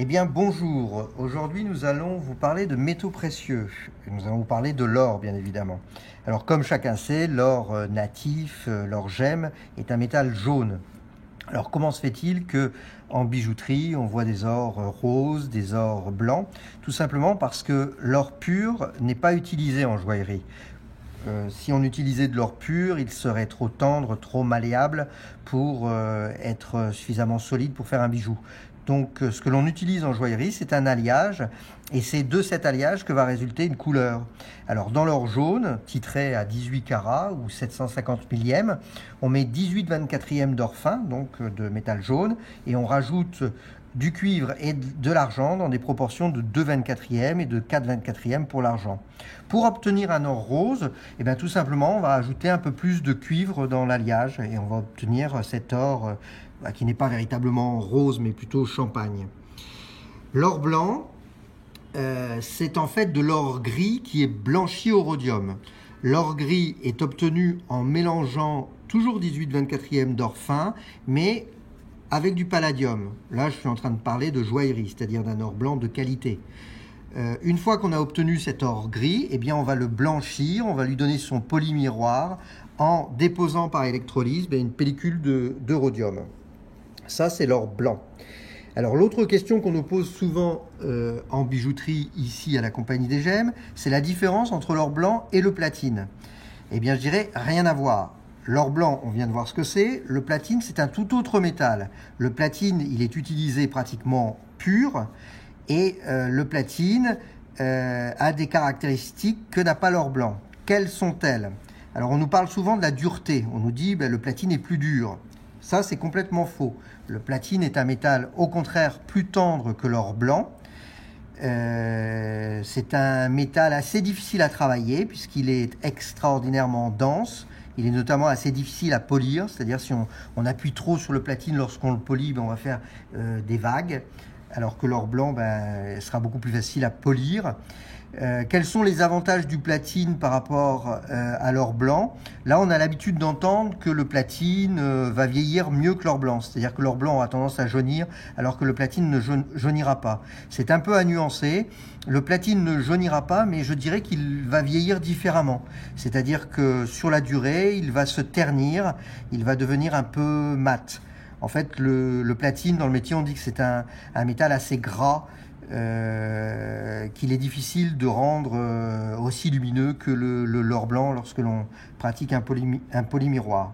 Eh bien, bonjour. Aujourd'hui, nous allons vous parler de métaux précieux. Nous allons vous parler de l'or, bien évidemment. Alors, comme chacun sait, l'or natif, l'or gemme, est un métal jaune. Alors, comment se fait-il que en bijouterie, on voit des ors roses, des ors blancs? Tout simplement parce que l'or pur n'est pas utilisé en joaillerie. Si on utilisait de l'or pur, il serait trop tendre, trop malléable pour être suffisamment solide pour faire un bijou. Donc ce que l'on utilise en joaillerie, c'est un alliage, et c'est de cet alliage que va résulter une couleur. Alors dans l'or jaune, titré à 18 carats ou 750 millièmes, on met 18/24e d'or fin, donc de métal jaune, et on rajoute du cuivre et de l'argent dans des proportions de 2/24e et de 4/24e pour l'argent. Pour obtenir un or rose, eh bien, tout simplement, on va ajouter un peu plus de cuivre dans l'alliage et on va obtenir cet or qui n'est pas véritablement rose mais plutôt champagne. L'or blanc, c'est en fait de l'or gris qui est blanchi au rhodium. L'or gris est obtenu en mélangeant toujours 18/24e d'or fin, mais avec du palladium. Là, je suis en train de parler de joaillerie, c'est-à-dire d'un or blanc de qualité. Une fois qu'on a obtenu cet or gris, eh bien, on va le blanchir, on va lui donner son polymiroir en déposant par électrolyse une pellicule de rhodium. Ça, c'est l'or blanc. Alors, l'autre question qu'on nous pose souvent en bijouterie ici à la Compagnie des Gemmes, c'est la différence entre l'or blanc et le platine. Eh bien, je dirais rien à voir. L'or blanc, on vient de voir ce que c'est. Le platine, c'est un tout autre métal. Le platine, il est utilisé pratiquement pur. Et le platine a des caractéristiques que n'a pas l'or blanc. Quelles sont-elles? Alors, on nous parle souvent de la dureté. On nous dit le platine est plus dur. Ça, c'est complètement faux. Le platine est un métal, au contraire, plus tendre que l'or blanc. C'est un métal assez difficile à travailler puisqu'il est extraordinairement dense. Il est notamment assez difficile à polir, c'est-à-dire si on appuie trop sur le platine lorsqu'on le polit, on va faire des vagues, alors que l'or blanc sera beaucoup plus facile à polir. Quels sont les avantages du platine par rapport à l'or blanc? Là, on a l'habitude d'entendre que le platine va vieillir mieux que l'or blanc, c'est-à-dire que l'or blanc a tendance à jaunir alors que le platine ne jaunira pas. C'est un peu à nuancer. Le platine ne jaunira pas, mais je dirais qu'il va vieillir différemment. C'est-à-dire que sur la durée, il va se ternir, il va devenir un peu mat. En fait, le platine, dans le métier, on dit que c'est un métal assez gras, qu'il est difficile de rendre aussi lumineux que l'or blanc lorsque l'on pratique un polymiroir.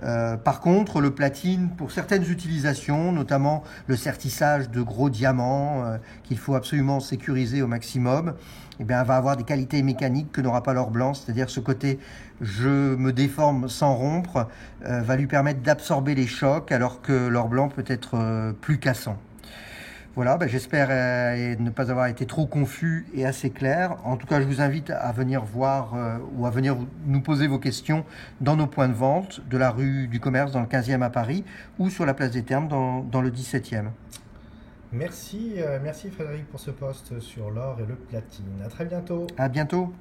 Par contre, le platine, pour certaines utilisations, notamment le sertissage de gros diamants qu'il faut absolument sécuriser au maximum, va avoir des qualités mécaniques que n'aura pas l'or blanc, c'est-à-dire ce côté je me déforme sans rompre va lui permettre d'absorber les chocs alors que l'or blanc peut être plus cassant. Voilà, j'espère ne pas avoir été trop confus et assez clair. En tout cas, je vous invite à venir voir ou à venir nous poser vos questions dans nos points de vente de la rue du Commerce dans le 15e à Paris ou sur la place des Termes dans le 17e. Merci Frédéric pour ce post sur l'or et le platine. À très bientôt. À bientôt.